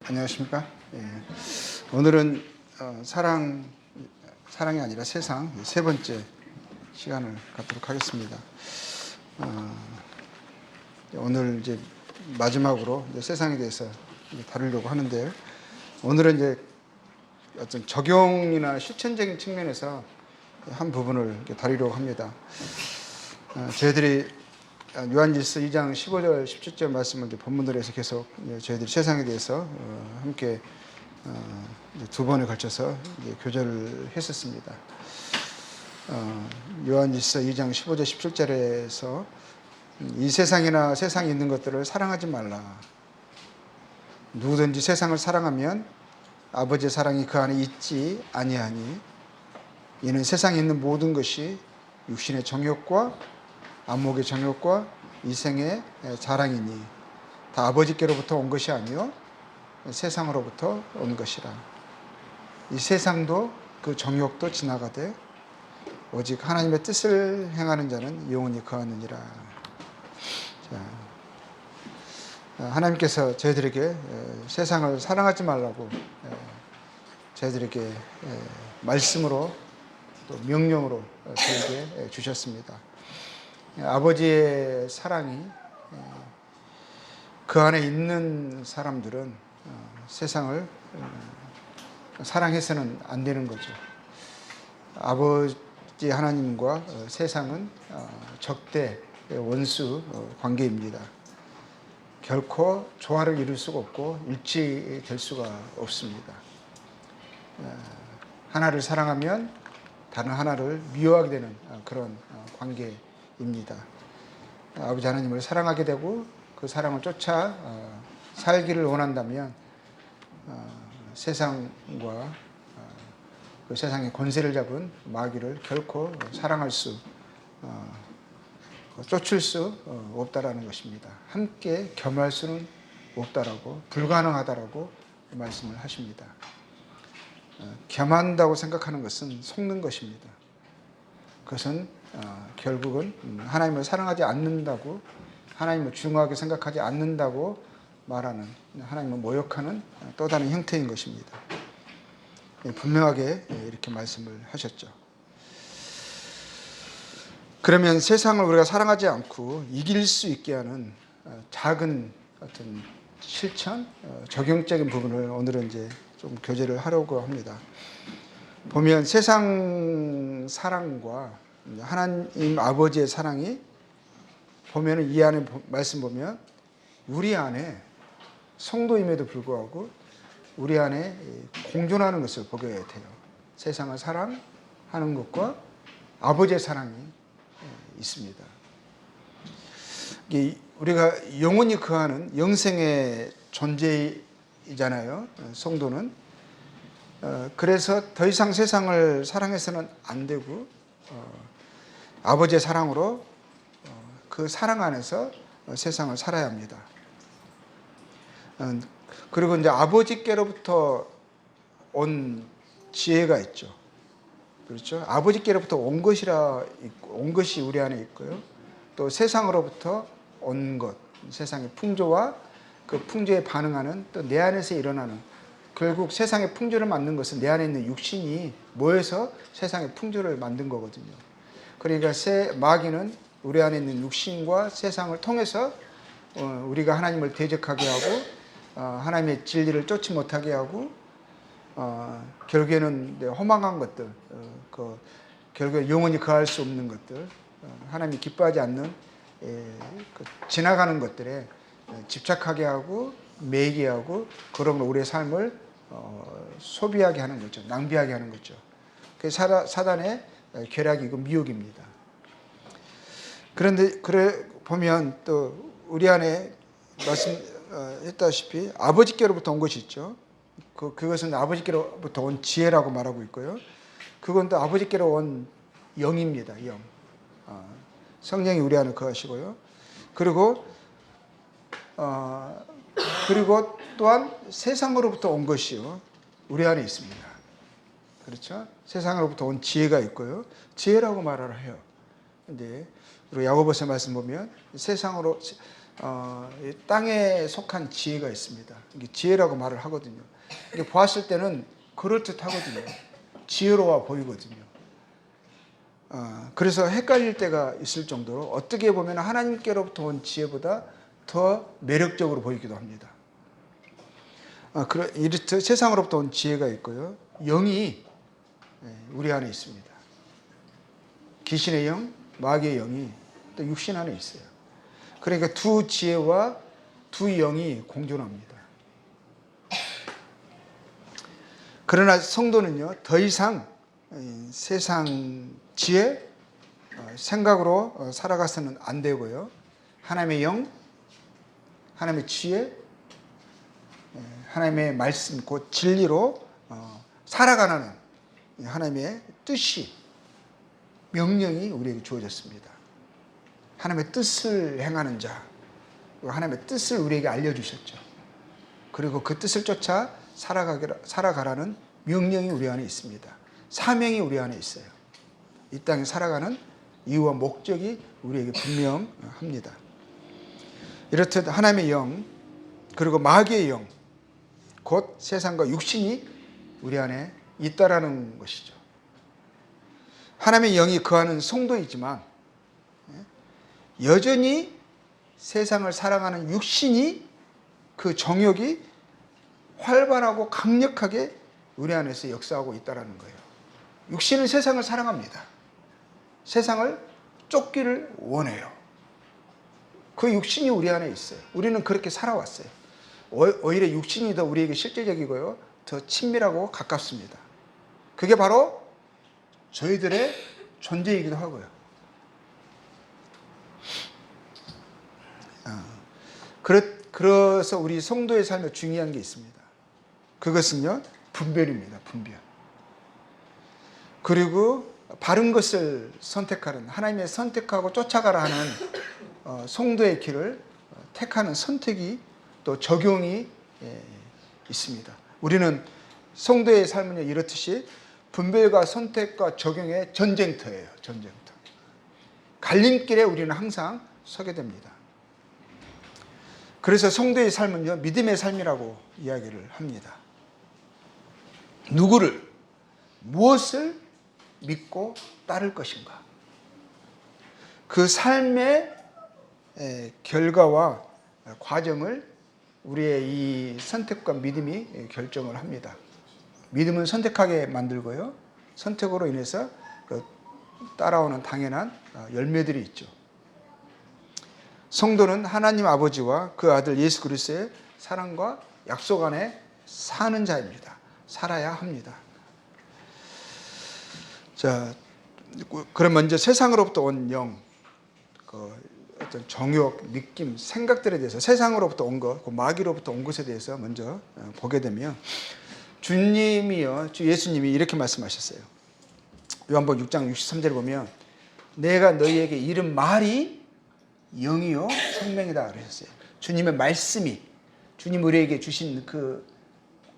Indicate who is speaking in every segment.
Speaker 1: 안녕하십니까? 예. 오늘은 사랑이 아니라 세상 세 번째 시간을 갖도록 하겠습니다. 오늘 이제 마지막으로 이제 세상에 대해서 다루려고 하는데요. 오늘은 이제 어떤 적용이나 실천적인 측면에서 한 부분을 다루려고 합니다. 저희들이 요한일서 2장 15절 17절 말씀을 이제 본문으로 해서 계속 저희들이 세상에 대해서 함께 두 번에 걸쳐서 이제 교절을 했었습니다. 요한일서 2장 15절 17절에서 이 세상이나 세상에 있는 것들을 사랑하지 말라. 누구든지 세상을 사랑하면 아버지의 사랑이 그 안에 있지 아니하니 이는 세상에 있는 모든 것이 육신의 정욕과 안목의 정욕과 이생의 자랑이니 다 아버지께로부터 온 것이 아니요 세상으로부터 온 것이라. 이 세상도 그 정욕도 지나가되 오직 하나님의 뜻을 행하는 자는 영원히 거하느니라. 하나님께서 저희들에게 세상을 사랑하지 말라고 저희들에게 말씀으로 또 명령으로 저에게 주셨습니다. 아버지의 사랑이 그 안에 있는 사람들은 세상을 사랑해서는 안 되는 거죠. 아버지 하나님과 세상은 적대 원수 관계입니다. 결코 조화를 이룰 수가 없고 일치될 수가 없습니다. 하나를 사랑하면 다른 하나를 미워하게 되는 그런 관계입니다. 아버지 하나님을 사랑하게 되고 그 사랑을 쫓아 살기를 원한다면 세상과 그 세상의 권세를 잡은 마귀를 결코 사랑할 수 쫓을 수 없다라는 것입니다. 함께 겸할 수는 없다라고 불가능하다라고 말씀을 하십니다. 겸한다고 생각하는 것은 속는 것입니다. 그것은 결국은 하나님을 사랑하지 않는다고, 하나님을 중요하게 생각하지 않는다고 말하는, 하나님을 모욕하는 또 다른 형태인 것입니다. 분명하게 이렇게 말씀을 하셨죠. 그러면 세상을 우리가 사랑하지 않고 이길 수 있게 하는 작은 어떤 실천, 적용적인 부분을 오늘은 이제 좀 교제를 하려고 합니다. 보면 세상 사랑과 하나님 아버지의 사랑이 보면 이 안에 말씀 보면 우리 안에 성도임에도 불구하고 우리 안에 공존하는 것을 보게 돼요. 세상을 사랑하는 것과 아버지의 사랑이 있습니다. 우리가 영원히 거하는 영생의 존재이잖아요. 성도는. 그래서 더 이상 세상을 사랑해서는 안 되고 아버지의 사랑으로 그 사랑 안에서 세상을 살아야 합니다. 그리고 이제 아버지께로부터 온 지혜가 있죠. 그렇죠? 아버지께로부터 온 것이 우리 안에 있고요. 또 세상으로부터 온 것, 세상의 풍조와 그 풍조에 반응하는 또 내 안에서 일어나는 결국 세상의 풍조를 만든 것은 내 안에 있는 육신이 모여서 세상의 풍조를 만든 거거든요. 그러니까 마귀는 우리 안에 있는 육신과 세상을 통해서 우리가 하나님을 대적하게 하고 하나님의 진리를 쫓지 못하게 하고 결국에는 허망한 것들, 결국에 영원히 거할 수 없는 것들, 하나님이 기뻐하지 않는 지나가는 것들에 집착하게 하고 매이게 하고 그러므로 우리의 삶을 소비하게 하는 거죠. 낭비하게 하는 거죠. 그게 사단의 계략이고 미혹입니다. 그런데 보면 또 우리 안에 말씀했다시피 아버지께로부터 온 것이 있죠. 그것은 아버지께로부터 온 지혜라고 말하고 있고요. 그건 또 아버지께로 온 영입니다. 영. 성령이 우리 안에 거하시고요. 그리고 또한 세상으로부터 온 것이요. 우리 안에 있습니다. 그렇죠? 세상으로부터 온 지혜가 있고요. 지혜라고 말을 해요. 근데 우리 야고보서 말씀 보면 이 땅에 속한 지혜가 있습니다. 이게 지혜라고 말을 하거든요. 이게 보았을 때는 그럴듯하거든요. 지혜로워 보이거든요. 그래서 헷갈릴 때가 있을 정도로 어떻게 보면 하나님께로부터 온 지혜보다 더 매력적으로 보이기도 합니다. 이렇듯 세상으로부터 온 지혜가 있고요. 영이 우리 안에 있습니다. 귀신의 영, 마귀의 영이 또 육신 안에 있어요. 그러니까 두 지혜와 두 영이 공존합니다. 그러나 성도는요, 더 이상 세상 지혜, 생각으로 살아가서는 안 되고요. 하나님의 영, 하나님의 지혜, 하나님의 말씀, 곧 진리로 살아가는 하나님의 뜻이, 명령이 우리에게 주어졌습니다. 하나님의 뜻을 행하는 자, 하나님의 뜻을 우리에게 알려주셨죠. 그리고 그 뜻을 쫓아 살아가라는 명령이 우리 안에 있습니다. 사명이 우리 안에 있어요. 이 땅에 살아가는 이유와 목적이 우리에게 분명합니다. 이렇듯 하나님의 영, 그리고 마귀의 영, 곧 세상과 육신이 우리 안에 있다라는 것이죠. 하나님의 영이 거하는 성도이지만 여전히 세상을 사랑하는 육신이, 그 정욕이 활발하고 강력하게 우리 안에서 역사하고 있다는 거예요. 육신은 세상을 사랑합니다. 세상을 쫓기를 원해요. 그 육신이 우리 안에 있어요. 우리는 그렇게 살아왔어요. 오히려 육신이 더 우리에게 실제적이고요, 더 친밀하고 가깝습니다. 그게 바로 저희들의 존재이기도 하고요. 그래서 우리 성도의 삶에 중요한 게 있습니다. 그것은요, 분별입니다. 분별. 그리고 바른 것을 선택하는, 하나님의 선택하고 쫓아가라 하는 성도의 길을 택하는 선택이, 또 적용이 있습니다. 우리는 성도의 삶은 이렇듯이 분별과 선택과 적용의 전쟁터예요. 전쟁터. 갈림길에 우리는 항상 서게 됩니다. 그래서 성도의 삶은요, 믿음의 삶이라고 이야기를 합니다. 누구를, 무엇을 믿고 따를 것인가. 그 삶의 결과와 과정을 우리의 이 선택과 믿음이 결정을 합니다. 믿음은 선택하게 만들고요, 선택으로 인해서 따라오는 당연한 열매들이 있죠. 성도는 하나님 아버지와 그 아들 예수 그리스도의 사랑과 약속 안에 사는 자입니다. 살아야 합니다. 자, 그럼 먼저 세상으로부터 온 영, 어떤 정욕, 느낌, 생각들에 대해서, 세상으로부터 온 것, 그 마귀로부터 온 것에 대해서 먼저 보게 되면, 주님이요, 주 예수님이 이렇게 말씀하셨어요. 요한복음 6장 63절을 보면, 내가 너희에게 이른 말이 영이요 생명이다 그러셨어요. 주님의 말씀이, 주님 우리에게 주신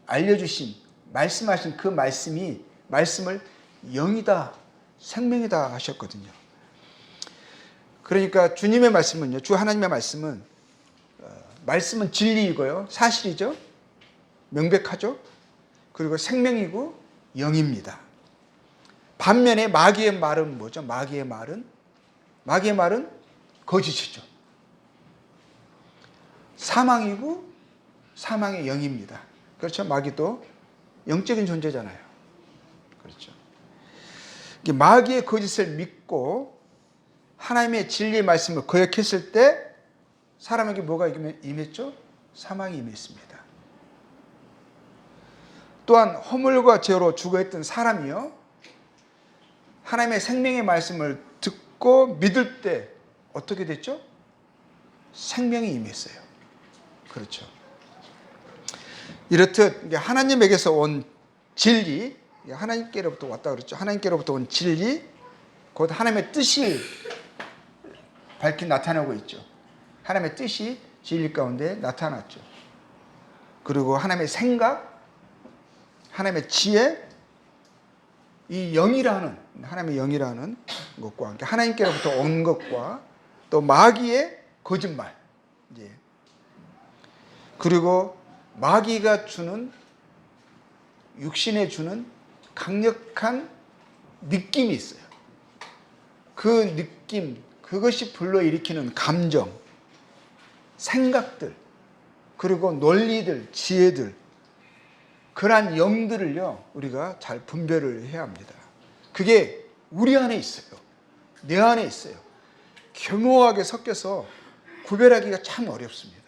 Speaker 1: 알려주신, 말씀하신 그 말씀을 영이다, 생명이다 하셨거든요. 그러니까 주님의 말씀은요, 주 하나님의 말씀은 진리이고요, 사실이죠, 명백하죠, 그리고 생명이고 영입니다. 반면에 마귀의 말은 뭐죠? 마귀의 말은 거짓이죠. 사망이고 사망의 영입니다. 그렇죠? 마귀도 영적인 존재잖아요. 그렇죠? 마귀의 거짓을 믿고 하나님의 진리의 말씀을 거역했을 때 사람에게 뭐가 임했죠? 사망이 임했습니다. 또한 허물과 죄로 죽어있던 사람이요, 하나님의 생명의 말씀을 듣고 믿을 때 어떻게 됐죠? 생명이 임했어요. 그렇죠. 이렇듯 하나님에게서 온 진리, 하나님께로부터 왔다 그랬죠. 하나님께로부터 온 진리, 곧 하나님의 뜻이 나타나고 있죠. 하나님의 뜻이 진리 가운데 나타났죠. 그리고 하나님의 생각, 하나님의 지혜, 이 하나님의 영이라는 것과 함께 하나님께로부터 온 것과 또 마귀의 거짓말, 이제 그리고 마귀가 주는 육신에 주는 강력한 느낌이 있어요. 그 느낌, 그것이 불러일으키는 감정, 생각들, 그리고 논리들, 지혜들, 그러한 영들을요, 우리가 잘 분별을 해야 합니다. 그게 우리 안에 있어요. 내 안에 있어요. 교묘하게 섞여서 구별하기가 참 어렵습니다.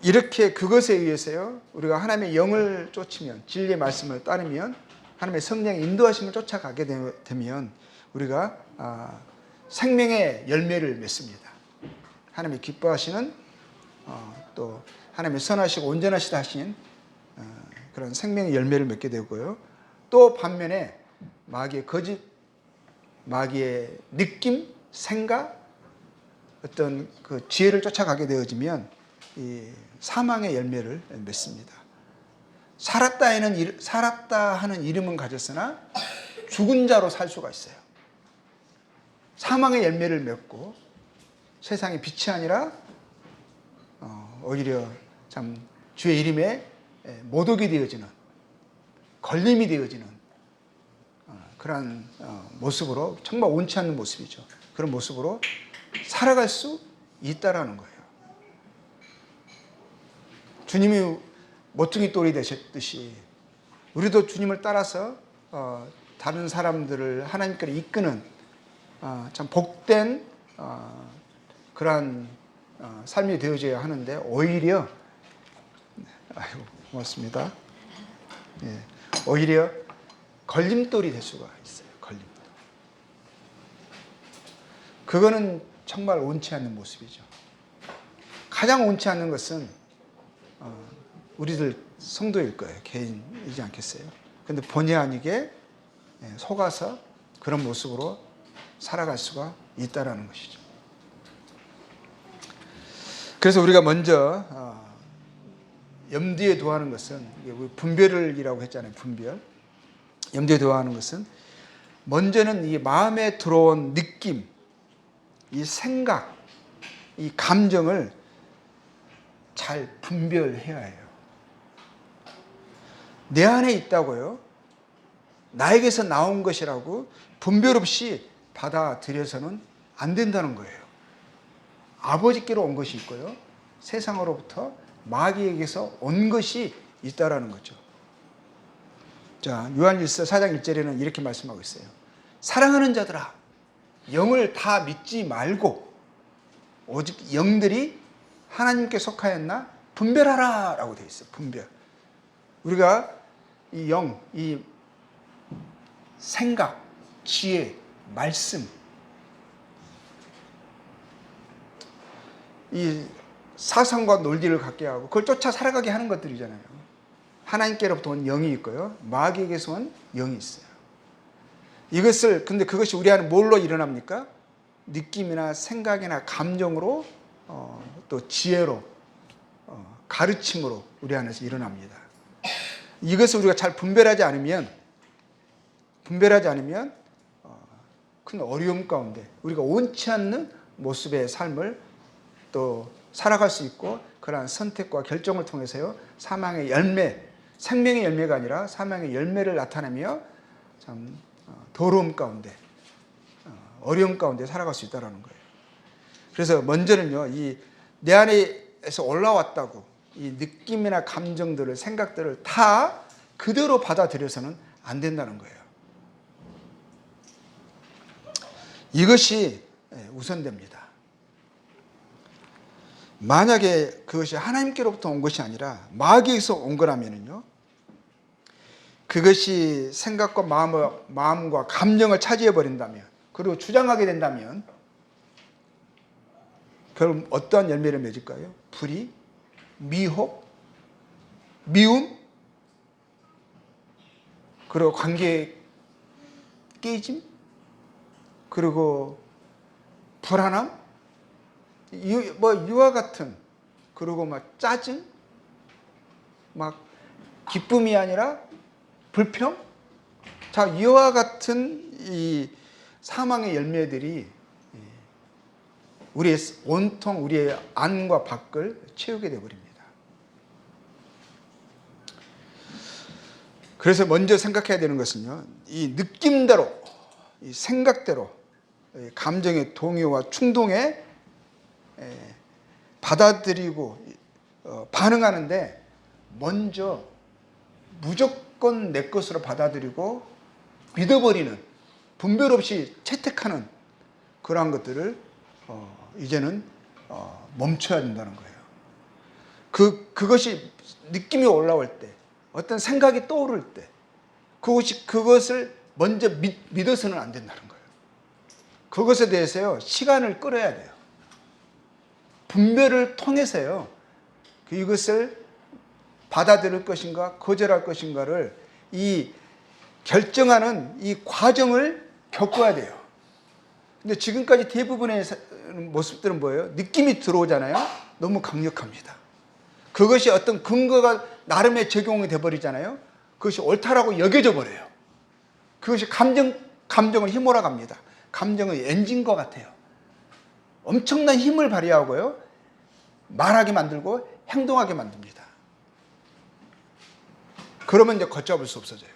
Speaker 1: 이렇게 그것에 의해서요, 우리가 하나님의 영을 쫓으면, 진리의 말씀을 따르면, 하나님의 성령의 인도하심을 쫓아가게 되면 우리가 생명의 열매를 맺습니다. 하나님이 기뻐하시는 또 하나님의 선하시고 온전하시다 하신 그런 생명의 열매를 맺게 되고요. 또 반면에 마귀의 거짓, 마귀의 느낌, 생각, 어떤 그 지혜를 쫓아가게 되어지면 이 사망의 열매를 맺습니다. 살았다 하는 이름은 가졌으나 죽은 자로 살 수가 있어요. 사망의 열매를 맺고 세상의 빛이 아니라 오히려 참 주의 이름에 모독이 되어지는, 걸림이 되어지는 그런 모습으로, 정말 옳지 않는 모습이죠. 그런 모습으로 살아갈 수 있다라는 거예요. 주님이 모퉁이 돌이 되셨듯이 우리도 주님을 따라서 다른 사람들을 하나님께로 이끄는 참 복된 그러한 삶이 되어져야 하는데, 오히려 아이고 고맙습니다. 예, 오히려 걸림돌이 될 수가 있어요. 걸림돌. 그거는 정말 옳지 않는 모습이죠. 가장 옳지 않는 것은 우리들 성도일 거예요. 개인이지 않겠어요? 근데 본의 아니게 속아서 그런 모습으로 살아갈 수가 있다라는 것이죠. 그래서 우리가 먼저 염두에 둬야 하는 것은, 분별이라고 했잖아요. 분별. 염두에 둬야 하는 것은, 먼저는 이 마음에 들어온 느낌, 이 생각, 이 감정을 잘 분별해야 해요. 내 안에 있다고요? 나에게서 나온 것이라고 분별 없이 받아들여서는 안 된다는 거예요. 아버지께로 온 것이 있고요, 세상으로부터 마귀에게서 온 것이 있다라는 거죠. 자, 요한일서 4장 1절에는 이렇게 말씀하고 있어요. 사랑하는 자들아, 영을 다 믿지 말고 오직 영들이 하나님께 속하였나 분별하라 라고 되어 있어요. 분별. 우리가 이 영, 이 생각, 지혜, 말씀, 이 사상과 논리를 갖게 하고 그걸 쫓아 살아가게 하는 것들이잖아요. 하나님께로부터 온 영이 있고요, 마귀에게서 온 영이 있어요. 이것을, 근데 그것이 우리 안에 뭘로 일어납니까? 느낌이나 생각이나 감정으로, 또 지혜로, 가르침으로 우리 안에서 일어납니다. 이것을 우리가 잘 분별하지 않으면 큰 어려움 가운데 우리가 옳지 않는 모습의 삶을 또 살아갈 수 있고, 그러한 선택과 결정을 통해서요, 사망의 열매, 생명의 열매가 아니라 사망의 열매를 나타내며 참 더러움 가운데, 어려움 가운데 살아갈 수 있다는 거예요. 그래서 먼저는요, 이 내 안에서 올라왔다고 이 느낌이나 감정들을, 생각들을 다 그대로 받아들여서는 안 된다는 거예요. 이것이 우선됩니다. 만약에 그것이 하나님께로부터 온 것이 아니라 마귀에서 온 거라면요, 그것이 생각과 마음과 감정을 차지해 버린다면, 그리고 주장하게 된다면 그럼 어떠한 열매를 맺을까요? 불의, 미혹, 미움, 그리고 관계 깨짐, 그리고 불안함, 이와 같은, 그리고 막 짜증, 막 기쁨이 아니라 불평. 자, 이와 같은 이 사망의 열매들이 우리의 온통 우리의 안과 밖을 채우게 되어버립니다. 그래서 먼저 생각해야 되는 것은요, 이 느낌대로, 이 생각대로, 감정의 동요와 충동에 받아들이고 반응하는데 먼저 무조건 내 것으로 받아들이고 믿어버리는, 분별 없이 채택하는 그러한 것들을 이제는 멈춰야 된다는 거예요. 그것이 느낌이 올라올 때, 어떤 생각이 떠오를 때 그것을 먼저 믿어서는 안 된다는 거예요. 그것에 대해서요, 시간을 끌어야 돼요. 분별을 통해서요, 이것을 받아들일 것인가 거절할 것인가를 이 결정하는 이 과정을 겪어야 돼요. 근데 지금까지 대부분의 모습들은 뭐예요? 느낌이 들어오잖아요. 너무 강력합니다. 그것이 어떤 근거가 나름의 적용이 돼버리잖아요. 그것이 옳다라고 여겨져 버려요. 그것이 감정을 휘몰아 갑니다. 감정의 엔진과 같아요. 엄청난 힘을 발휘하고요, 말하게 만들고 행동하게 만듭니다. 그러면 이제 걷잡을 수 없어져요.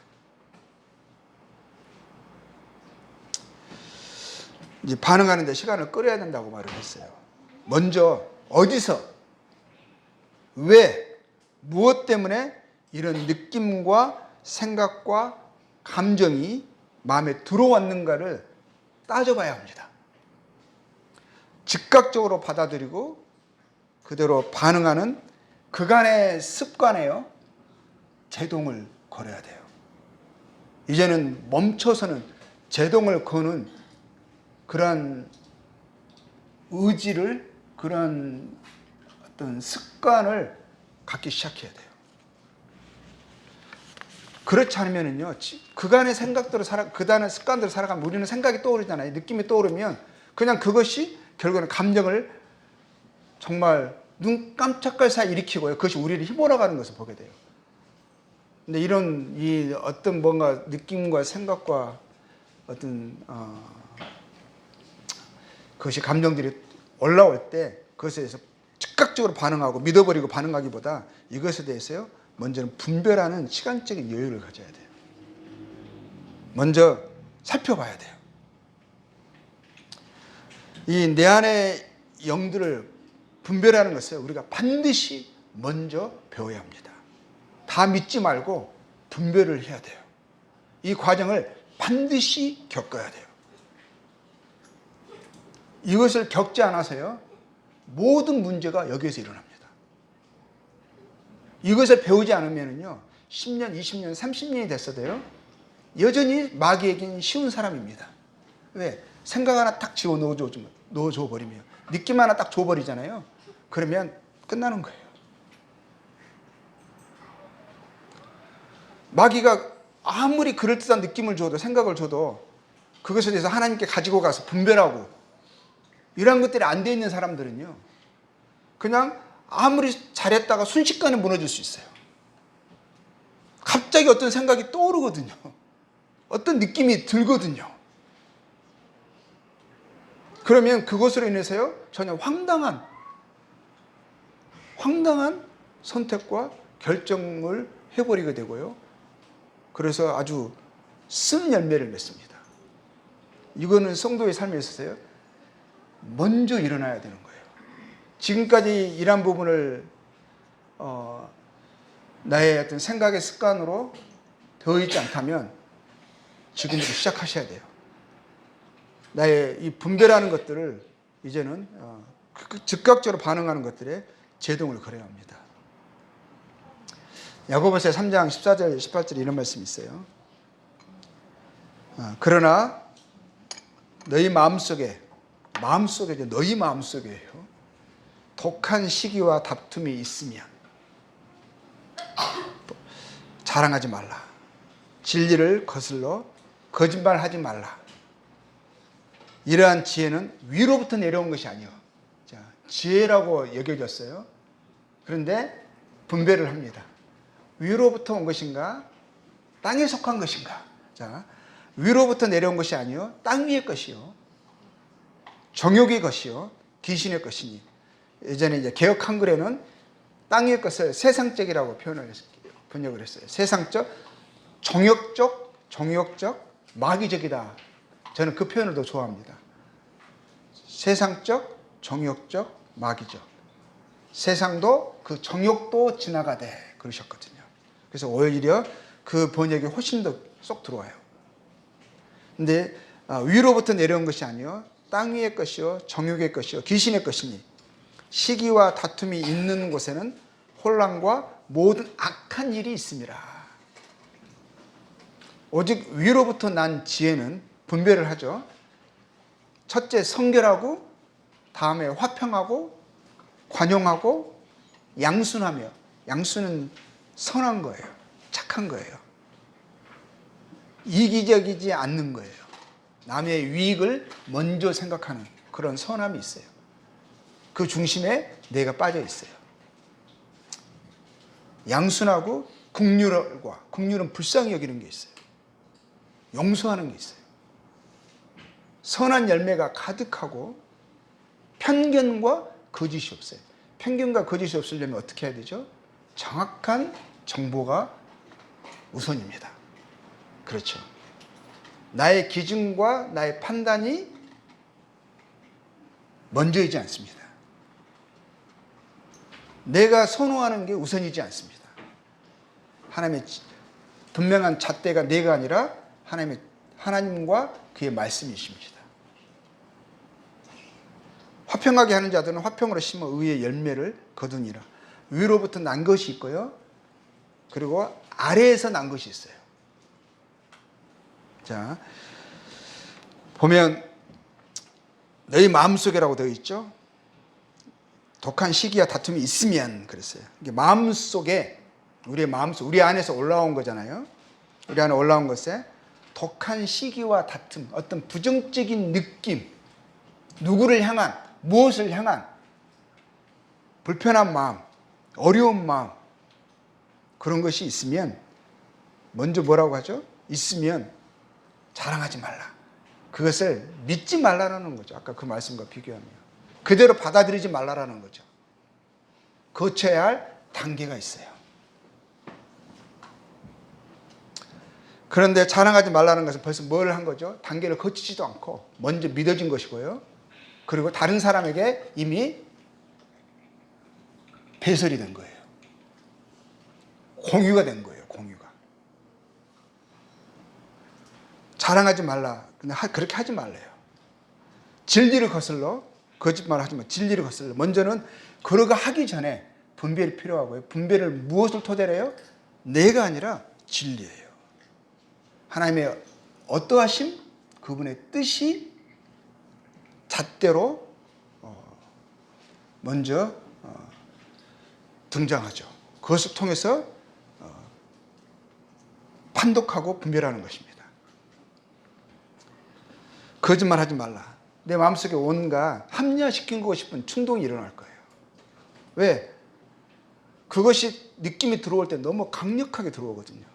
Speaker 1: 이제 반응하는데 시간을 끌어야 된다고 말을 했어요. 먼저 어디서, 왜, 무엇 때문에 이런 느낌과 생각과 감정이 마음에 들어왔는가를 따져봐야 합니다. 즉각적으로 받아들이고 그대로 반응하는 그간의 습관에요, 제동을 걸어야 돼요. 이제는 멈춰서는 제동을 거는 그런 의지를, 그런 어떤 습관을 갖기 시작해야 돼요. 그렇지 않으면요, 그간의 생각대로 그간의 습관대로 살아가면 우리는 생각이 떠오르잖아요. 느낌이 떠오르면 그냥 그것이 결국은 감정을 정말 눈 깜짝할 사이 일으키고요, 그것이 우리를 휘몰아가는 것을 보게 돼요. 근데 이런 이 어떤 뭔가 느낌과 생각과 어떤 그것이 감정들이 올라올 때 그것에 대해서 즉각적으로 반응하고 믿어버리고 반응하기보다 이것에 대해서요, 먼저는 분별하는 시간적인 여유를 가져야 돼요. 먼저 살펴봐야 돼요. 이 내 안의 영들을 분별하는 것을 우리가 반드시 먼저 배워야 합니다. 다 믿지 말고 분별을 해야 돼요. 이 과정을 반드시 겪어야 돼요. 이것을 겪지 않아서요, 모든 문제가 여기에서 일어납니다. 이것을 배우지 않으면요, 10년, 20년, 30년이 됐어도요, 여전히 마귀에게는 쉬운 사람입니다. 왜? 생각 하나 딱 집어 넣어줘 버리면, 느낌 하나 딱 줘버리잖아요. 그러면 끝나는 거예요. 마귀가 아무리 그럴듯한 느낌을 줘도, 생각을 줘도 그것에 대해서 하나님께 가지고 가서 분별하고 이런 것들이 안 돼 있는 사람들은요, 그냥 아무리 잘했다가 순식간에 무너질 수 있어요. 갑자기 어떤 생각이 떠오르거든요. 어떤 느낌이 들거든요. 그러면 그것으로 인해서요, 전혀 황당한 선택과 결정을 해버리게 되고요, 그래서 아주 쓴 열매를 맺습니다. 이거는 성도의 삶에 있어서요, 먼저 일어나야 되는 거예요. 지금까지 이런 부분을 나의 어떤 생각의 습관으로 되어 있지 않다면 지금부터 시작하셔야 돼요. 나의 이 분별하는 것들을 이제는 즉각적으로 반응하는 것들에 제동을 걸어야 합니다. 야고보서 3장 14절 18절에 이런 말씀이 있어요. 그러나 너희 마음속에 너희 마음속에요, 독한 시기와 다툼이 있으면 자랑하지 말라. 진리를 거슬러 거짓말하지 말라. 이러한 지혜는 위로부터 내려온 것이 아니요. 자, 지혜라고 여겨졌어요. 그런데 분별을 합니다. 위로부터 온 것인가, 땅에 속한 것인가. 자, 위로부터 내려온 것이 아니요, 땅 위의 것이요, 정욕의 것이요, 귀신의 것이니. 예전에 이제 개역 한글에는 땅 위의 것을 세상적이라고 번역을 했어요. 세상적, 정욕적, 마귀적이다. 저는 그 표현을 더 좋아합니다. 세상적, 정욕적, 마귀적. 세상도 그 정욕도 지나가되 그러셨거든요. 그래서 오히려 그 번역이 훨씬 더 쏙 들어와요. 근데 위로부터 내려온 것이 아니요 땅 위의 것이요 정욕의 것이요 귀신의 것이니 시기와 다툼이 있는 곳에는 혼란과 모든 악한 일이 있습니다. 오직 위로부터 난 지혜는 분별을 하죠. 첫째 성결하고, 다음에 화평하고, 관용하고, 양순하며. 양순은 선한 거예요. 착한 거예요. 이기적이지 않는 거예요. 남의 유익을 먼저 생각하는 그런 선함이 있어요. 그 중심에 내가 빠져 있어요. 양순하고 긍휼은 불쌍히 여기는 게 있어요. 용서하는 게 있어요. 선한 열매가 가득하고 편견과 거짓이 없어요. 편견과 거짓이 없으려면 어떻게 해야 되죠? 정확한 정보가 우선입니다. 그렇죠. 나의 기준과 나의 판단이 먼저이지 않습니다. 내가 선호하는 게 우선이지 않습니다. 하나님의 분명한 잣대가 내가 아니라 하나님과 그의 말씀이십니다. 화평하게 하는 자들은 화평으로 심어 의의 열매를 거두니라. 위로부터 난 것이 있고요. 그리고 아래에서 난 것이 있어요. 자, 보면 너희 마음속에라고 되어 있죠. 독한 시기와 다툼이 있으면 그랬어요. 이게 마음속에 우리의 마음속 우리 안에서 올라온 거잖아요. 우리 안에 올라온 것에 독한 시기와 다툼, 어떤 부정적인 느낌, 누구를 향한, 무엇을 향한 불편한 마음, 어려운 마음, 그런 것이 있으면 먼저 뭐라고 하죠? 있으면 자랑하지 말라. 그것을 믿지 말라라는 거죠. 아까 그 말씀과 비교하면. 그대로 받아들이지 말라라는 거죠. 거쳐야 할 단계가 있어요. 그런데 자랑하지 말라는 것은 벌써 뭘 한 거죠? 단계를 거치지도 않고 먼저 믿어진 것이고요. 그리고 다른 사람에게 이미 배설이 된 거예요. 공유가 된 거예요. 공유가. 자랑하지 말라. 근데 그렇게 하지 말래요. 진리를 거슬러 거짓말을 하지 마. 진리를 거슬러. 먼저는 그러가 하기 전에 분별이 필요하고요. 분별을 무엇을 토대로 해요? 내가 아니라 진리예요. 하나님의 어떠하심? 그분의 뜻이 잣대로 먼저 등장하죠. 그것을 통해서 판독하고 분별하는 것입니다. 거짓말하지 말라. 내 마음속에 온갖 합리화시키고 싶은 충동이 일어날 거예요. 왜? 그것이 느낌이 들어올 때 너무 강력하게 들어오거든요.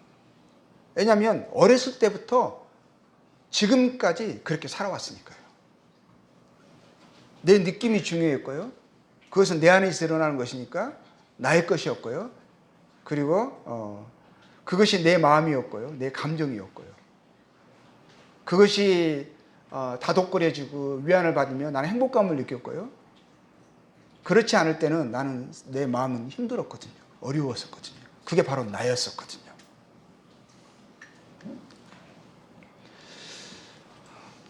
Speaker 1: 왜냐하면 어렸을 때부터 지금까지 그렇게 살아왔으니까요. 내 느낌이 중요했고요. 그것은 내 안에서 일어나는 것이니까 나의 것이었고요. 그리고 그것이 내 마음이었고요. 내 감정이었고요. 그것이 다독거려지고 위안을 받으며 나는 행복감을 느꼈고요. 그렇지 않을 때는 나는 내 마음은 힘들었거든요. 어려웠었거든요. 그게 바로 나였었거든요.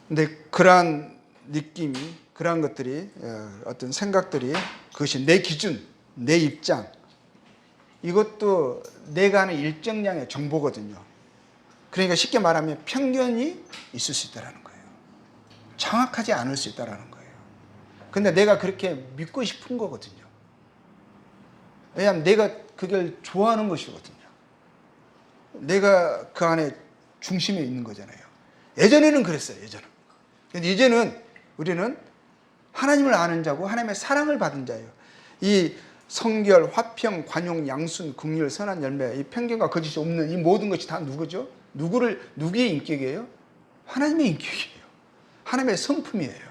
Speaker 1: 근데 그러한 느낌이, 그러한 것들이, 어떤 생각들이, 그것이 내 기준, 내 입장, 이것도 내가 아는 일정량의 정보거든요. 그러니까 쉽게 말하면 편견이 있을 수 있다는 거예요. 정확하지 않을 수 있다는 거예요. 근데 내가 그렇게 믿고 싶은 거거든요. 왜냐하면 내가 그걸 좋아하는 것이거든요. 내가 그 안에 중심에 있는 거잖아요. 예전에는 그랬어요. 예전은. 근데 이제는 우리는 하나님을 아는 자고 하나님의 사랑을 받은 자예요. 이 성결, 화평, 관용, 양순, 긍휼, 선한 열매, 이 편견과 거짓이 없는 이 모든 것이 다 누구죠? 누구의 인격이에요? 하나님의 인격이에요. 하나님의 성품이에요.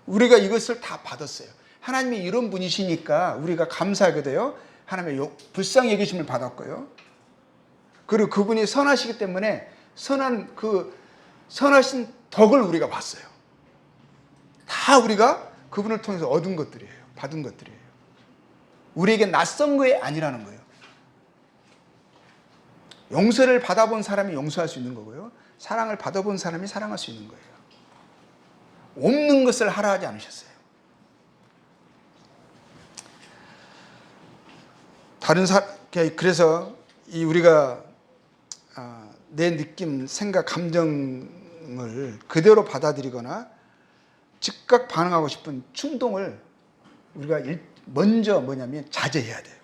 Speaker 1: 우리가 이것을 다 받았어요. 하나님이 이런 분이시니까 우리가 감사하게 돼요. 하나님의 불쌍히 여기심을 받았고요. 그리고 그분이 선하시기 때문에 선하신 덕을 우리가 봤어요. 다 우리가 그분을 통해서 얻은 것들이에요. 받은 것들이에요. 우리에게 낯선 게 아니라는 거예요. 용서를 받아본 사람이 용서할 수 있는 거고요. 사랑을 받아본 사람이 사랑할 수 있는 거예요. 없는 것을 하라 하지 않으셨어요. 그래서 우리가 내 느낌, 생각, 감정을 그대로 받아들이거나 즉각 반응하고 싶은 충동을 우리가 먼저 자제해야 돼요.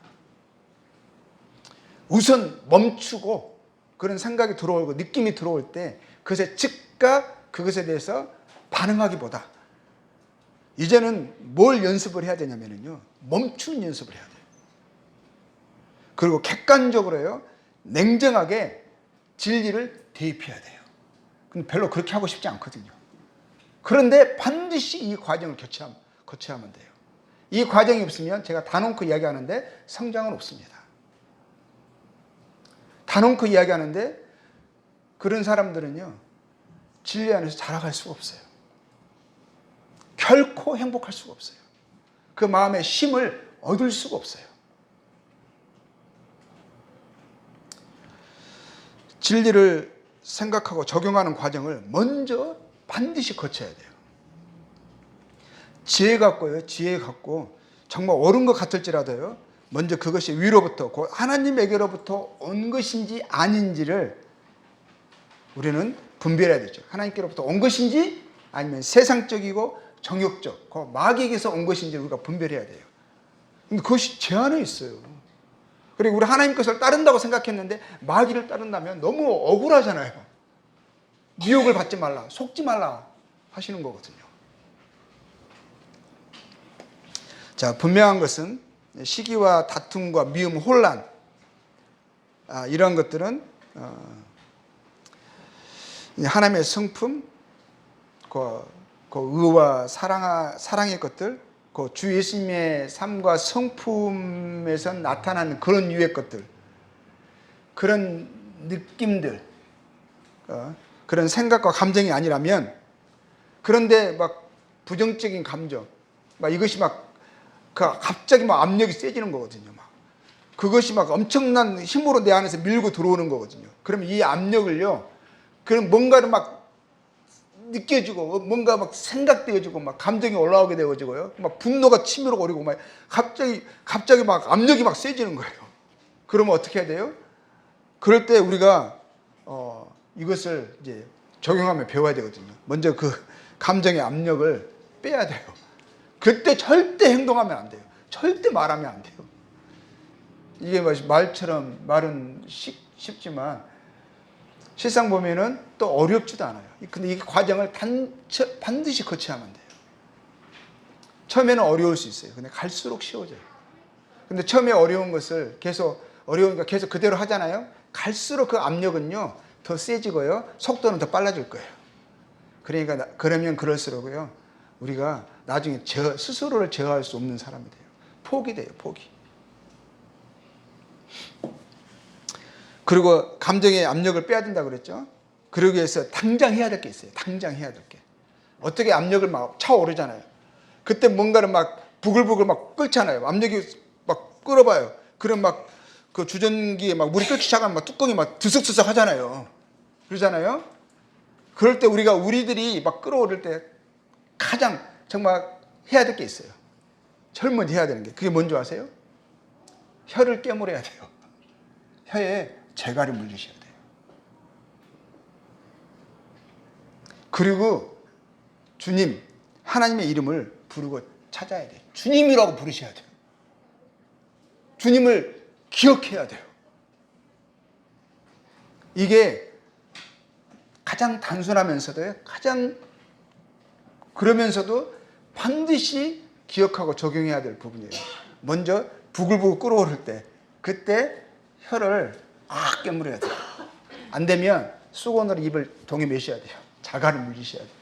Speaker 1: 우선 멈추고 그런 생각이 들어오고 느낌이 들어올 때 그것에 즉각 그것에 대해서 반응하기보다 이제는 뭘 연습을 해야 되냐면요. 멈추는 연습을 해야 돼요. 그리고 객관적으로요. 냉정하게 진리를 대입해야 돼요. 근데 별로 그렇게 하고 싶지 않거든요. 그런데 반드시 이 과정을 거쳐야만 돼요. 이 과정이 없으면 제가 단언코 이야기하는데 성장은 없습니다. 단언코 이야기하는데 그런 사람들은요. 진리 안에서 자라갈 수가 없어요. 결코 행복할 수가 없어요. 그 마음의 쉼을 얻을 수가 없어요. 진리를 생각하고 적용하는 과정을 먼저 반드시 거쳐야 돼요. 지혜 갖고 정말 옳은 것 같을지라도요. 먼저 그것이 위로부터 하나님에게로부터 온 것인지 아닌지를 우리는 분별해야 되죠. 하나님께로부터 온 것인지 아니면 세상적이고 정욕적 마귀에게서 온 것인지 우리가 분별해야 돼요. 근데 그것이 제 안에 있어요. 그리고 우리 하나님 것을 따른다고 생각했는데 마귀를 따른다면 너무 억울하잖아요. 미혹을 받지 말라, 속지 말라 하시는 거거든요. 자, 분명한 것은 시기와 다툼과 미움, 혼란 이런 것들은 하나님의 성품, 그 의와 사랑의 것들, 그 주 예수님의 삶과 성품에서 나타나는 그런 유의 것들, 그런 느낌들, 그런 생각과 감정이 아니라면, 그런데 막 부정적인 감정, 막 이것이 갑자기 압력이 세지는 거거든요. 그것이 엄청난 힘으로 내 안에서 밀고 들어오는 거거든요. 그러면 이 압력을요, 그럼 뭔가를 느껴지고, 뭔가 생각되어지고, 감정이 올라오게 되어지고요. 분노가 치밀어 오르고, 갑자기 압력이 세지는 거예요. 그러면 어떻게 해야 돼요? 그럴 때 우리가, 이것을 이제 적용하며 배워야 되거든요. 먼저 그 감정의 압력을 빼야 돼요. 그때 절대 행동하면 안 돼요. 절대 말하면 안 돼요. 이게 말은 쉽지만 실상 보면은 또 어렵지도 않아요. 근데 이 과정을 반드시 거쳐야만 돼요. 처음에는 어려울 수 있어요. 근데 갈수록 쉬워져요. 근데 처음에 어려운 것을 어려우니까 계속 그대로 하잖아요. 갈수록 그 압력은요, 더 세지고요. 속도는 더 빨라질 거예요. 그러면 그럴수록요, 우리가 나중에 스스로를 제어할 수 없는 사람이 돼요. 포기 돼요, 포기. 그리고 감정의 압력을 빼야 된다고 그랬죠. 그러기 위해서 당장 해야 될 게 있어요. 당장 해야 될 게. 어떻게 압력을 차오르잖아요. 그때 뭔가를 부글부글 끓잖아요. 압력이 끓어봐요. 그럼 그 주전기에 물이 끓기 시작하면 뚜껑이 드석드석 하잖아요. 그러잖아요. 그럴 때 우리들이 끓어오를 때 가장 정말 해야 될 게 있어요. 제일 먼저 해야 되는 게. 그게 뭔지 아세요? 혀를 깨물어야 돼요. 혀에 재갈이 물리셔야 돼요. 그리고 주님, 하나님의 이름을 부르고 찾아야 돼요. 주님이라고 부르셔야 돼요. 주님을 기억해야 돼요. 이게 가장 단순하면서도 그러면서도 반드시 기억하고 적용해야 될 부분이에요. 먼저 부글부글 끓어오를 때 그때 혀를 깨물어야 돼요. 안 되면 수건으로 입을 동에 매셔야 돼요. 자갈을 물리셔야 돼요.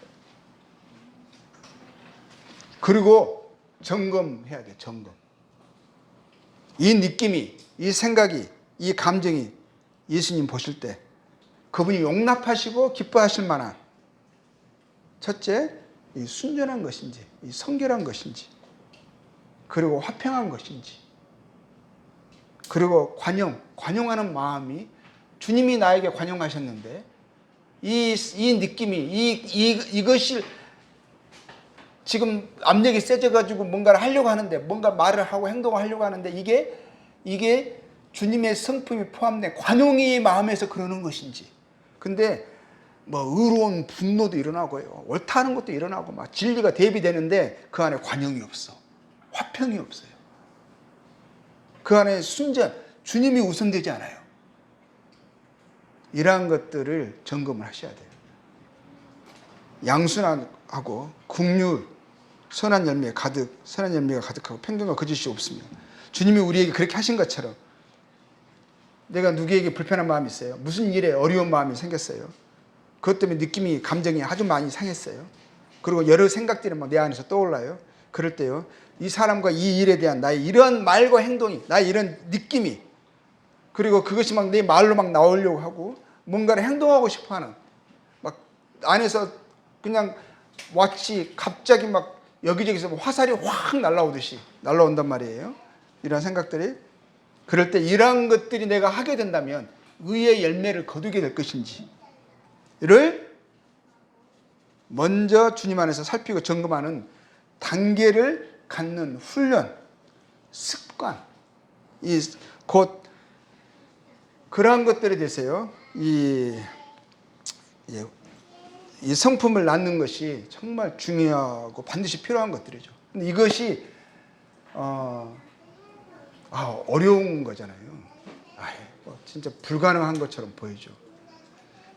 Speaker 1: 그리고 점검해야 돼. 점검. 이 느낌이, 이 생각이, 이 감정이 예수님 보실 때 그분이 용납하시고 기뻐하실 만한, 첫째, 이 순전한 것인지, 이 성결한 것인지, 그리고 화평한 것인지, 그리고 관용하는 마음이, 주님이 나에게 관용하셨는데 이 느낌이, 이것이 지금 압력이 세져가지고 뭔가를 하려고 하는데, 뭔가 말을 하고 행동을 하려고 하는데, 이게 주님의 성품이 포함된 관용의 마음에서 그러는 것인지. 근데 뭐 의로운 분노도 일어나고요, 옳다 하는 것도 일어나고, 막 진리가 대비되는데 그 안에 관용이 없어, 화평이 없어요. 그 안에 순전, 주님이 우선되지 않아요. 이러한 것들을 점검을 하셔야 돼요. 양순하고 긍휼, 선한 열매가 가득하고 평등과 거짓이 없습니다. 주님이 우리에게 그렇게 하신 것처럼, 내가 누구에게 불편한 마음이 있어요, 무슨 일에 어려운 마음이 생겼어요, 그것 때문에 느낌이, 감정이 아주 많이 상했어요, 그리고 여러 생각들이 내 안에서 떠올라요. 그럴 때요, 이 사람과 이 일에 대한 나의 이런 말과 행동이, 나의 이런 느낌이, 그리고 그것이 막 내 말로 막 나오려고 하고 뭔가를 행동하고 싶어하는, 막 안에서 그냥 마치 갑자기 막 여기저기서 화살이 확 날라오듯이 날라온단 말이에요. 이런 생각들이. 그럴 때 이러한 것들이 내가 하게 된다면 의의 열매를 거두게 될 것인지를 먼저 주님 안에서 살피고 점검하는 단계를 갖는 훈련, 습관, 곧 그러한 것들에 대해서요, 이 성품을 낳는 것이 정말 중요하고 반드시 필요한 것들이죠. 근데 이것이 어려운 거잖아요. 진짜 불가능한 것처럼 보이죠.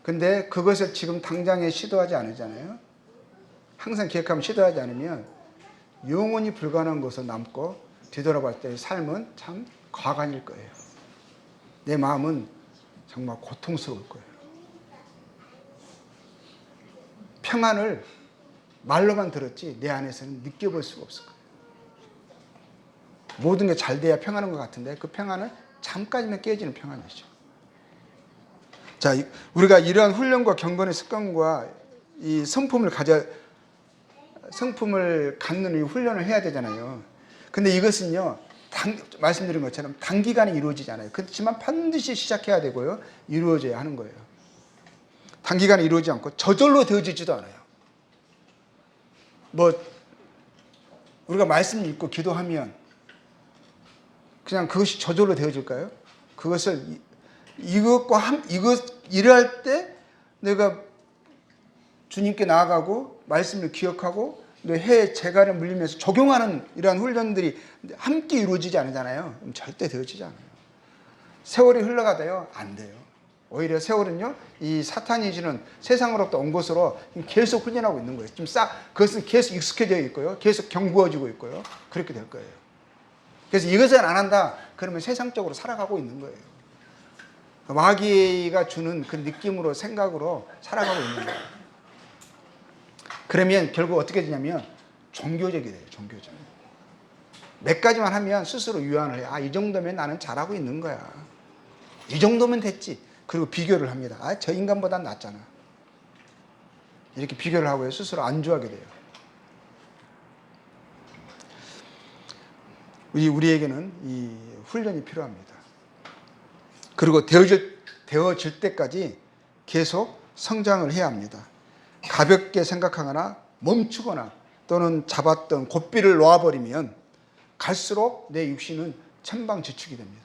Speaker 1: 근데 그것을 지금 당장에 시도하지 않으잖아요. 항상 기획하면 시도하지 않으면 영원히 불가능한 것으로 남고, 뒤돌아볼 때 삶은 참 과간일 거예요. 내 마음은 정말 고통스러울 거예요. 평안을 말로만 들었지 내 안에서는 느껴볼 수가 없을 거예요. 모든 게 잘 돼야 평안한 것 같은데 그 평안은 잠깐이면 깨지는 평안이죠. 자, 우리가 이러한 훈련과 경건의 습관과 이 성품을 갖는 이 훈련을 해야 되잖아요. 근데 이것은요, 말씀드린 것처럼 단기간에 이루어지지 않아요. 그렇지만 반드시 시작해야 되고요, 이루어져야 하는 거예요. 단기간에 이루어지지 않고 저절로 되어지지도 않아요. 우리가 말씀 읽고 기도하면 그냥 그것이 저절로 되어질까요? 그것을 일할 때 내가 주님께 나아가고 말씀을 기억하고 해 재간에 물리면서 적용하는 이러한 훈련들이 함께 이루어지지 않잖아요. 절대 되어지지 않아요. 세월이 흘러가다요, 안 돼요. 오히려 세월은요, 이 사탄이 주는 세상으로부터 온 것으로 계속 훈련하고 있는 거예요. 그것은 계속 익숙해져 있고요, 계속 경구어지고 있고요, 그렇게 될 거예요. 그래서 이것을 안 한다 그러면 세상적으로 살아가고 있는 거예요. 마귀가 주는 그 느낌으로, 생각으로 살아가고 있는 거예요. 그러면 결국 어떻게 되냐면 종교적이 돼요. 종교적. 몇 가지만 하면 스스로 유한을 해요. 이 정도면 나는 잘하고 있는 거야, 이 정도면 됐지. 그리고 비교를 합니다. 저 인간보단 낫잖아. 이렇게 비교를 하고요, 스스로 안주하게 돼요. 우리에게는 이 훈련이 필요합니다. 그리고 되어질 때까지 계속 성장을 해야 합니다. 가볍게 생각하거나 멈추거나 또는 잡았던 고삐를 놓아버리면 갈수록 내 육신은 천방지축이 됩니다.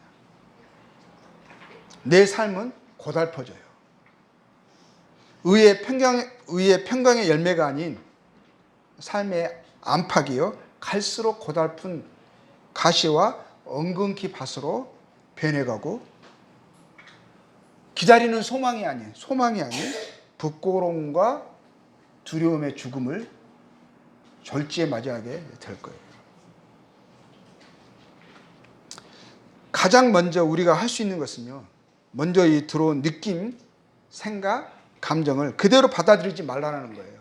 Speaker 1: 내 삶은 고달퍼져요. 의의 평강의 열매가 아닌 삶의 안팎이요, 갈수록 고달픈 가시와 엉겅퀴 밭으로 변해가고, 기다리는 소망이 아닌 부끄러움과 두려움의 죽음을 졸지에 맞이하게 될 거예요. 가장 먼저 우리가 할 수 있는 것은요, 먼저 이 들어온 느낌, 생각, 감정을 그대로 받아들이지 말라는 거예요.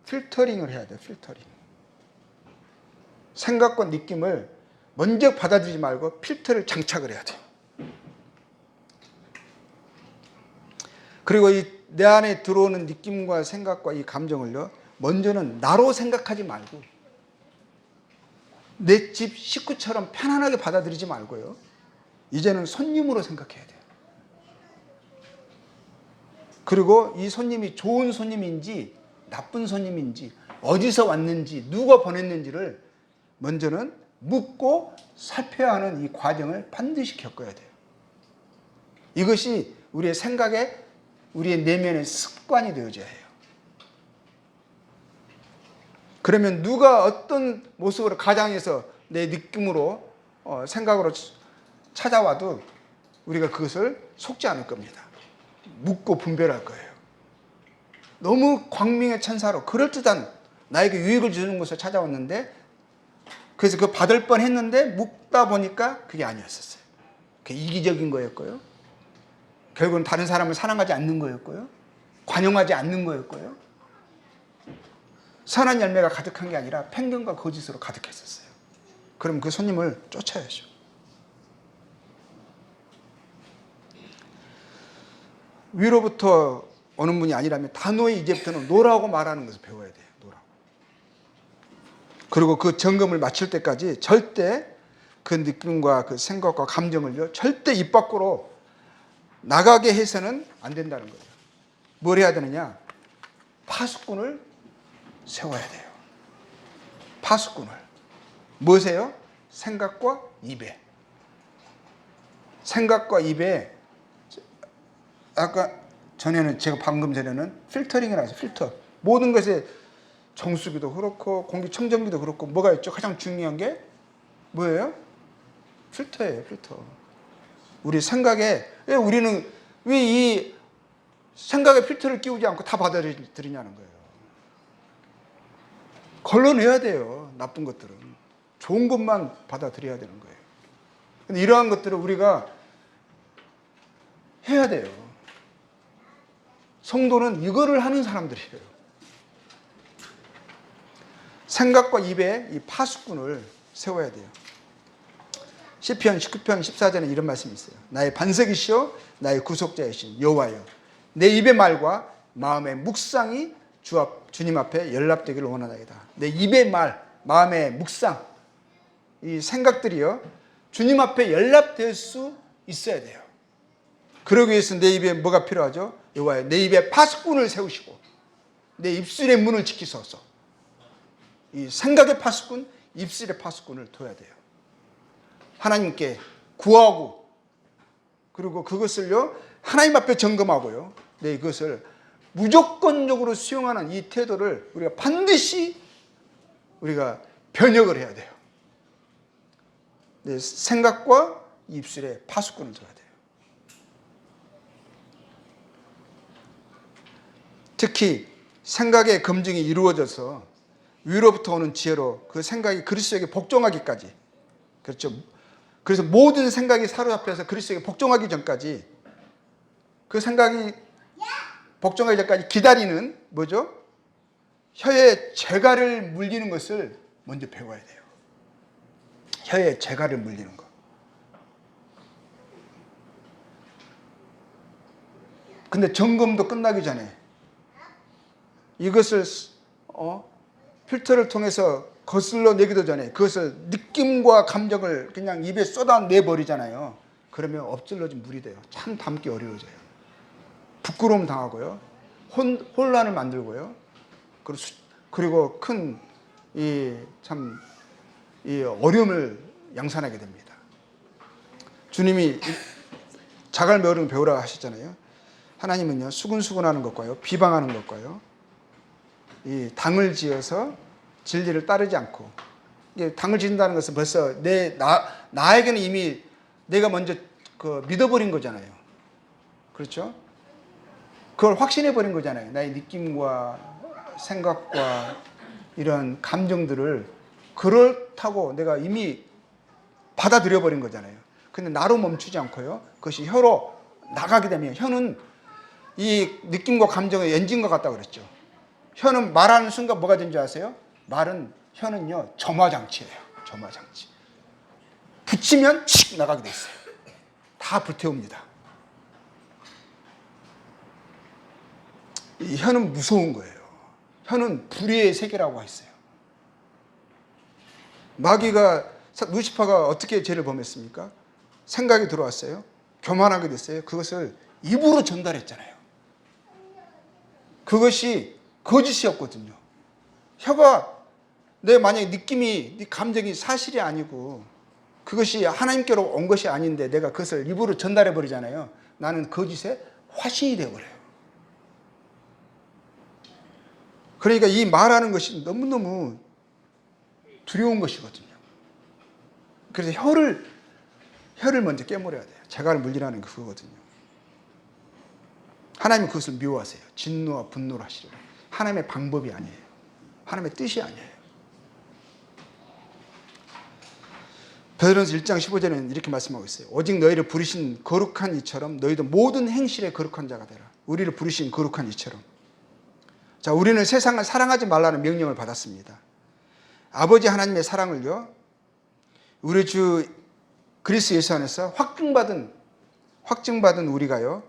Speaker 1: 필터링을 해야 돼요. 필터링. 생각과 느낌을 먼저 받아들이지 말고 필터를 장착을 해야 돼요. 그리고 내 안에 들어오는 느낌과 생각과 이 감정을요, 먼저는 나로 생각하지 말고 내 집 식구처럼 편안하게 받아들이지 말고요, 이제는 손님으로 생각해야 돼요. 그리고 이 손님이 좋은 손님인지 나쁜 손님인지 어디서 왔는지 누가 보냈는지를 먼저는 묻고 살펴야 하는 이 과정을 반드시 겪어야 돼요. 이것이 우리의 생각에, 우리의 내면의 습관이 되어져야 해요. 그러면 누가 어떤 모습으로 가장해서 내 느낌으로 생각으로 찾아와도 우리가 그것을 속지 않을 겁니다. 묻고 분별할 거예요. 너무 광명의 천사로 그럴듯한 나에게 유익을 주는 것을 찾아왔는데, 그래서 그 받을 뻔 했는데 묻다 보니까 그게 아니었었어요. 그게 이기적인 거였고요, 결국은 다른 사람을 사랑하지 않는 거였고요, 관용하지 않는 거였고요, 선한 열매가 가득한 게 아니라 편견과 거짓으로 가득했었어요. 그럼 그 손님을 쫓아야죠. 위로부터 오는 분이 아니라면 단호히 이제부터는 노라고 말하는 것을 배워야 돼요. 노라고. 그리고 그 점검을 마칠 때까지 절대 그 느낌과 그 생각과 감정을요, 절대 입 밖으로 나가게 해서는 안 된다는 거예요. 뭘 해야 되느냐? 파수꾼을 세워야 돼요. 파수꾼을. 무엇이에요? 생각과 입에. 생각과 입에, 아까 전에는, 제가 방금 전에는 필터링이라고 해서 필터. 모든 것에 정수기도 그렇고 공기청정기도 그렇고 뭐가 있죠? 가장 중요한 게 뭐예요? 필터예요, 필터. 우리 생각에, 우리는 왜 이 생각에 필터를 끼우지 않고 다 받아들이냐는 거예요. 걸러내야 돼요. 나쁜 것들은. 좋은 것만 받아들여야 되는 거예요. 근데 이러한 것들을 우리가 해야 돼요. 성도는 이거를 하는 사람들이에요. 생각과 입에 이 파수꾼을 세워야 돼요. 시편 19편 14절에 이런 말씀이 있어요. 나의 반석이시오 나의 구속자이신 여호와여, 내 입의 말과 마음의 묵상이 주님 앞에 연락되기를 원하나이다. 내 입의 말, 마음의 묵상, 이 생각들이요, 주님 앞에 연락될 수 있어야 돼요. 그러기 위해서 내 입에 뭐가 필요하죠? 여호와여, 내 입에 파수꾼을 세우시고 내 입술의 문을 지키소서. 이 생각의 파수꾼, 입술의 파수꾼을 둬야 돼요. 하나님께 구하고, 그리고 그것을요, 하나님 앞에 점검하고요, 이것을 무조건적으로 수용하는 이 태도를 우리가 반드시 우리가 변혁을 해야 돼요. 내 생각과 입술에 파수꾼을 둬야 돼요. 특히 생각의 검증이 이루어져서 위로부터 오는 지혜로 그 생각이 그리스도에게 복종하기까지, 그렇죠. 그래서 모든 생각이 사로잡혀서 그리스도에게 복종하기 전까지, 그 생각이 복종하기 전까지 기다리는 뭐죠? 혀에 재갈을 물리는 것을 먼저 배워야 돼요. 혀에 재갈을 물리는 거. 근데 점검도 끝나기 전에 이것을 필터를 통해서 거슬러 내기도 전에 그것을 느낌과 감정을 그냥 입에 쏟아내버리잖아요. 그러면 엎질러진 물이 돼요. 참 담기 어려워져요. 부끄러움 당하고요, 혼란을 만들고요, 그리고 큰 어려움을 양산하게 됩니다. 주님이 자갈 메우는 배우라 하셨잖아요. 하나님은요, 수근수근하는 것과요, 비방하는 것과요, 이 당을 지어서 진리를 따르지 않고, 당을 지른다는 것은 벌써 나에게는 이미 내가 먼저 믿어버린 거잖아요. 그렇죠? 그걸 확신해버린 거잖아요. 나의 느낌과 생각과 이런 감정들을 그렇다고 내가 이미 받아들여버린 거잖아요. 근데 나로 멈추지 않고요, 그것이 혀로 나가게 되면, 혀는 이 느낌과 감정의 엔진과 같다고 그랬죠. 혀는 말하는 순간 뭐가 되는 줄 아세요? 혀는요, 점화장치예요. 점화장치. 붙이면 칙 나가게 돼 있어요. 다 불태웁니다. 이 혀는 무서운 거예요. 혀는 불의의 세계라고 했어요. 루시퍼가 어떻게 죄를 범했습니까? 생각이 들어왔어요. 교만하게 됐어요. 그것을 입으로 전달했잖아요. 그것이 거짓이었거든요. 혀가 내 만약에 느낌이, 네 감정이 사실이 아니고 그것이 하나님께로 온 것이 아닌데 내가 그것을 입으로 전달해 버리잖아요. 나는 거짓의 화신이 되어버려요. 그러니까 이 말하는 것이 너무너무 두려운 것이거든요. 그래서 혀를 먼저 깨물어야 돼요. 재갈을 물리라는 게 그거거든요. 하나님은 그것을 미워하세요. 진노와 분노를 하시려고. 하나님의 방법이 아니에요. 하나님의 뜻이 아니에요. 베드로전서 1장 15절에는 이렇게 말씀하고 있어요. 오직 너희를 부르신 거룩한 이처럼 너희도 모든 행실에 거룩한 자가 되라. 우리를 부르신 거룩한 이처럼. 자, 우리는 세상을 사랑하지 말라는 명령을 받았습니다. 아버지 하나님의 사랑을요, 우리 주 그리스도 예수 안에서 확증받은 우리가요,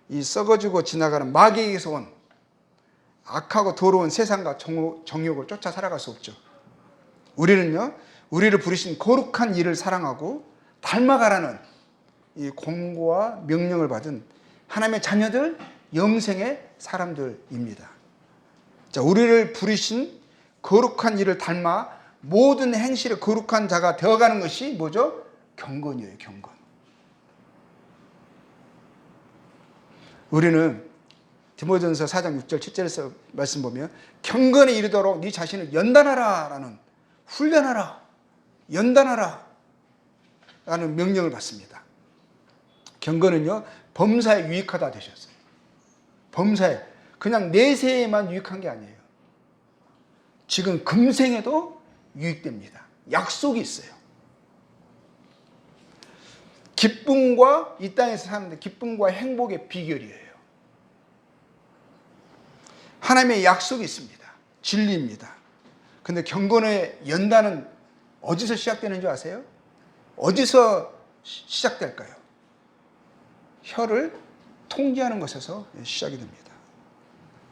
Speaker 1: 이 썩어지고 지나가는 마귀에게서 온 악하고 더러운 세상과 정욕을 쫓아 살아갈 수 없죠. 우리는요, 우리를 부르신 거룩한 이를 사랑하고 닮아가라는 이 공고와 명령을 받은 하나님의 자녀들, 영생의 사람들입니다. 자, 우리를 부르신 거룩한 이를 닮아 모든 행실에 거룩한 자가 되어가는 것이 뭐죠? 경건이에요, 경건. 우리는 디모데전서 4장 6절 7절에서 말씀 보면 경건에 이르도록 네 자신을 연단하라 라는, 훈련하라, 연단하라 라는 명령을 받습니다. 경건은요, 범사에 유익하다 되셨어요. 범사에, 그냥 내세에만 유익한 게 아니에요. 지금 금생에도 유익됩니다. 약속이 있어요. 기쁨과, 이 땅에서 사는데 기쁨과 행복의 비결이에요. 하나님의 약속이 있습니다. 진리입니다. 근데 경건의 연단은 어디서 시작되는 줄 아세요? 어디서 시작될까요? 혀를 통제하는 것에서 시작이 됩니다.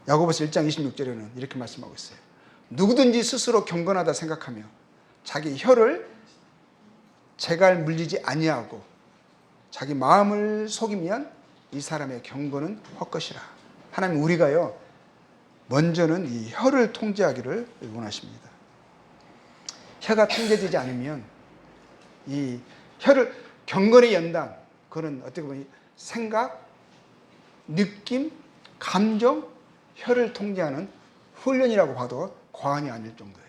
Speaker 1: 야고보서 1장 26절에는 이렇게 말씀하고 있어요. 누구든지 스스로 경건하다 생각하며 자기 혀를 재갈 물리지 아니하고 자기 마음을 속이면 이 사람의 경건은 헛것이라. 하나님, 우리가요, 먼저는 이 혀를 통제하기를 원하십니다. 혀가 통제되지 않으면 이 혀를, 경건의 연단, 그런 어떻게 보면 생각, 느낌, 감정, 혀를 통제하는 훈련이라고 봐도 과언이 아닐 정도예요.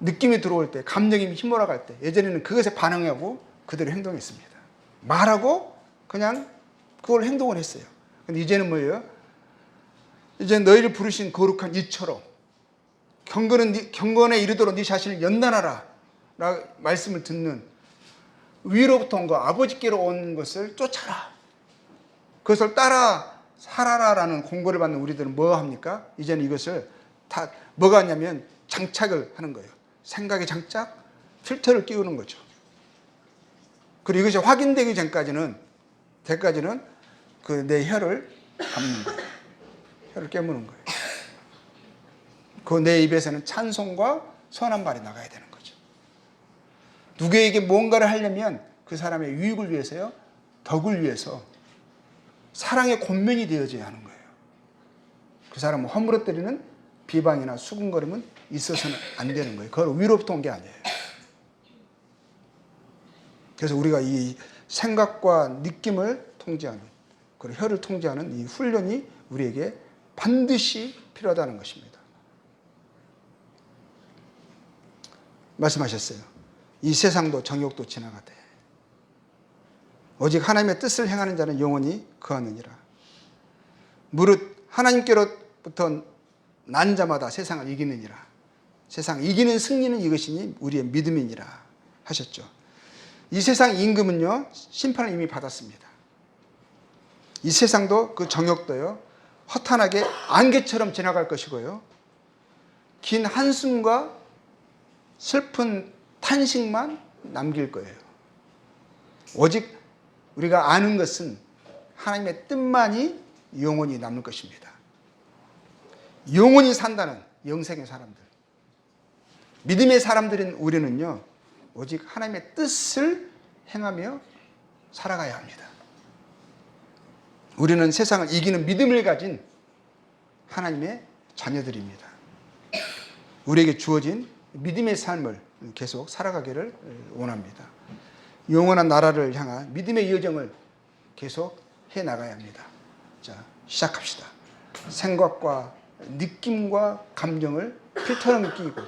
Speaker 1: 느낌이 들어올 때, 감정이 휘몰아갈 때, 예전에는 그것에 반응하고 그대로 행동했습니다. 말하고 그냥 그걸 행동을 했어요. 근데 이제는 뭐예요? 이제 너희를 부르신 거룩한 이처럼 경건에 이르도록 네 자신을 연단하라 라 말씀을 듣는, 위로부터 온 거, 아버지께로 온 것을 쫓아라, 그것을 따라 살아라라는 공고를 받는 우리들은 뭐 합니까? 이제는 이것을 다 뭐가 하냐면 장착을 하는 거예요. 생각의 장착, 필터를 끼우는 거죠. 그리고 이것이 확인되기 전까지는 그 내 혀를 감는 거예요. 혀를 깨무는 거예요. 그 내 입에서는 찬송과 선한 말이 나가야 되는 거죠. 누구에게 뭔가를 하려면 그 사람의 유익을 위해서요, 덕을 위해서 사랑의 권면이 되어져야 하는 거예요. 그 사람을 허물어뜨리는 비방이나 수군거림은 있어서는 안 되는 거예요. 그걸 위로부터 온 게 아니에요. 그래서 우리가 이 생각과 느낌을 통제하는, 그리고 혀를 통제하는 이 훈련이 우리에게 반드시 필요하다는 것입니다. 말씀하셨어요. 이 세상도 정욕도 지나가되 오직 하나님의 뜻을 행하는 자는 영원히 거하느니라. 무릇 하나님께로부터 난 자마다 세상을 이기느니라. 세상 이기는 승리는 이것이니 우리의 믿음이니라 하셨죠. 이 세상 임금은요, 심판을 이미 받았습니다. 이 세상도 그 정욕도요, 허탄하게 안개처럼 지나갈 것이고요, 긴 한숨과 슬픈 탄식만 남길 거예요. 오직 우리가 아는 것은 하나님의 뜻만이 영원히 남을 것입니다. 영원히 산다는 영생의 사람들, 믿음의 사람들인 우리는요, 오직 하나님의 뜻을 행하며 살아가야 합니다. 우리는 세상을 이기는 믿음을 가진 하나님의 자녀들입니다. 우리에게 주어진 믿음의 삶을 계속 살아가기를 원합니다. 영원한 나라를 향한 믿음의 여정을 계속 해나가야 합니다. 자, 시작합시다. 생각과 느낌과 감정을 필터를 끼고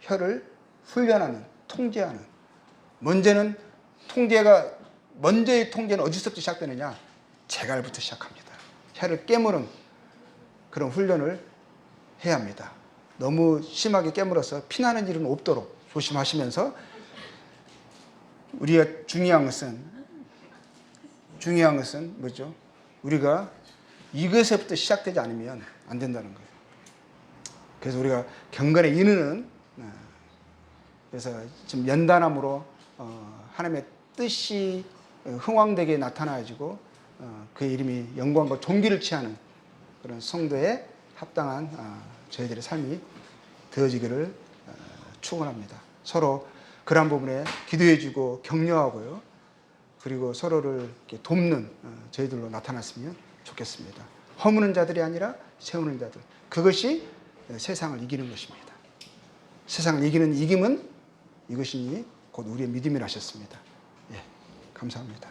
Speaker 1: 혀를 훈련하는, 통제하는. 먼저의 통제는 어디서부터 시작되느냐? 재갈부터 시작합니다. 혀를 깨무는 그런 훈련을 해야 합니다. 너무 심하게 깨물어서 피나는 일은 없도록 조심하시면서, 우리가 중요한 것은 뭐죠? 우리가 이것에부터 시작되지 않으면 안 된다는 거예요. 그래서 우리가 경건의 인은, 그래서 지금 연단함으로 하나님의 뜻이 흥왕되게 나타나가지고 그의 이름이 영광과 존귀를 취하는 그런 성도에 합당한 저희들의 삶이 되어지기를 축원합니다. 서로 그러한 부분에 기도해주고 격려하고요, 그리고 서로를 이렇게 돕는 저희들로 나타났으면 좋겠습니다. 허무는 자들이 아니라 세우는 자들, 그것이 세상을 이기는 것입니다. 세상을 이기는 이김은 이것이니 곧 우리의 믿음이라 하셨습니다. 예, 감사합니다.